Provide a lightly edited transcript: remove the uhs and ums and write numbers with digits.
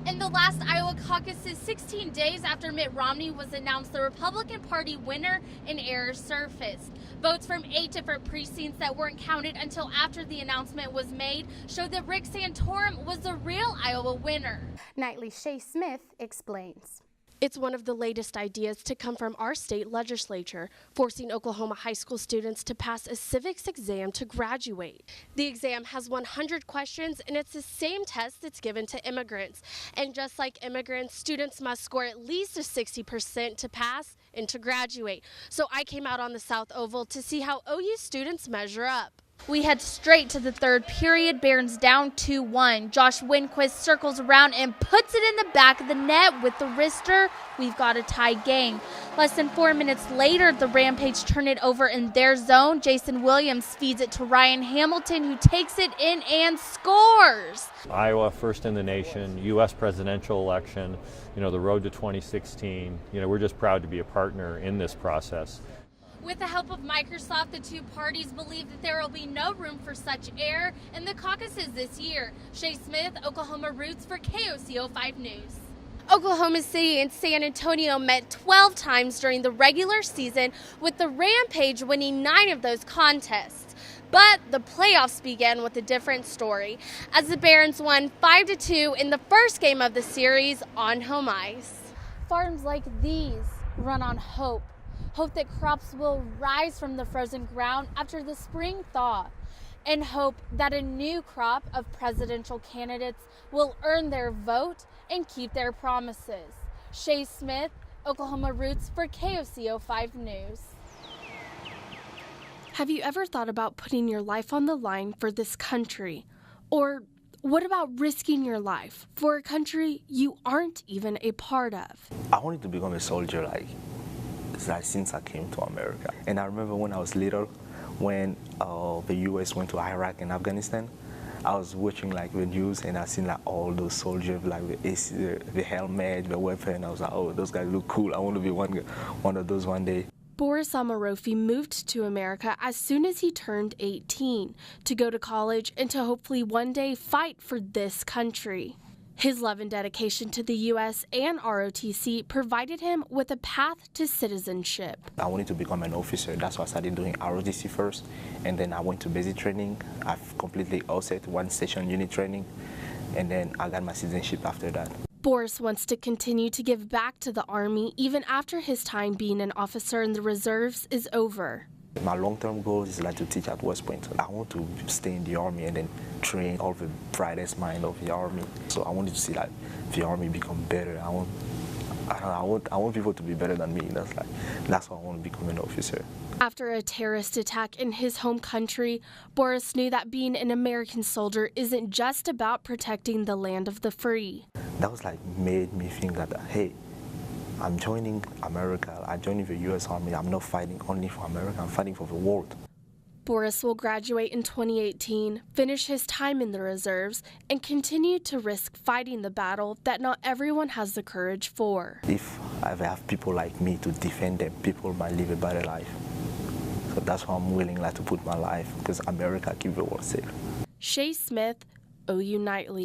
In the last Iowa caucuses, 16 days after Mitt Romney was announced the Republican Party winner, an error surfaced. Votes from 8 different precincts that weren't counted until after the announcement was made showed that Rick Santorum was the real Iowa winner. Nightly Shea Smith explains. It's one of the latest ideas to come from our state legislature, forcing Oklahoma high school students to pass a civics exam to graduate. The exam has 100 questions, and it's the same test that's given to immigrants. And just like immigrants, students must score at least a 60% to pass and to graduate. So I came out on the South Oval to see how OU students measure up. We head straight to the third period. Barons down 2-1. Josh Winquist circles around and puts it in the back of the net with the wrister. We've got a tie game. Less than 4 minutes later, the Rampage turn it over in their zone. Jason Williams feeds it to Ryan Hamilton, who takes it in and scores. Iowa first in the nation, U.S. presidential election, the road to 2016. We're just proud to be a partner in this process. With the help of Microsoft, the two parties believe that there will be no room for such error in the caucuses this year. Shea Smith, Oklahoma Roots for KOCO 5 News. Oklahoma City and San Antonio met 12 times during the regular season, with the Rampage winning 9 of those contests. But the playoffs began with a different story, as the Barons won 5-2 in the first game of the series on home ice. Farms like these run on hope. Hope that crops will rise from the frozen ground after the spring thaw, and hope that a new crop of presidential candidates will earn their vote and keep their promises. Shea Smith, Oklahoma Roots for KOCO 5 News. Have you ever thought about putting your life on the line for this country? Or what about risking your life for a country you aren't even a part of? I wanted to become a soldier since I came to America. And I remember when I was little, when the U.S. went to Iraq and Afghanistan, I was watching the news, and I seen all those soldiers, the helmet, the weapon. I was like, oh, those guys look cool. I want to be one of those one day. Boris Amarofi moved to America as soon as he turned 18 to go to college and to hopefully one day fight for this country. His love and dedication to the U.S. and ROTC provided him with a path to citizenship. I wanted to become an officer. That's why I started doing ROTC first, and then I went to basic training. I've completely offset 1 station unit training, and then I got my citizenship after that. Boris wants to continue to give back to the Army even after his time being an officer in the reserves is over. My long-term goal is to teach at West Point. I want to stay in the Army and then train all the brightest mind of the Army. So I wanted to see the Army become better. I want people to be better than me. That's why I want to become an officer. After a terrorist attack in his home country, Boris knew that being an American soldier isn't just about protecting the land of the free. That was made me think that, hey, I'm joining America. I'm joining the U.S. Army. I'm not fighting only for America. I'm fighting for the world. Boris will graduate in 2018, finish his time in the reserves, and continue to risk fighting the battle that not everyone has the courage for. If I have people like me to defend them, people might live a better life. So that's why I'm willing to put my life, because America keeps the world safe. Shea Smith, OU Nightly.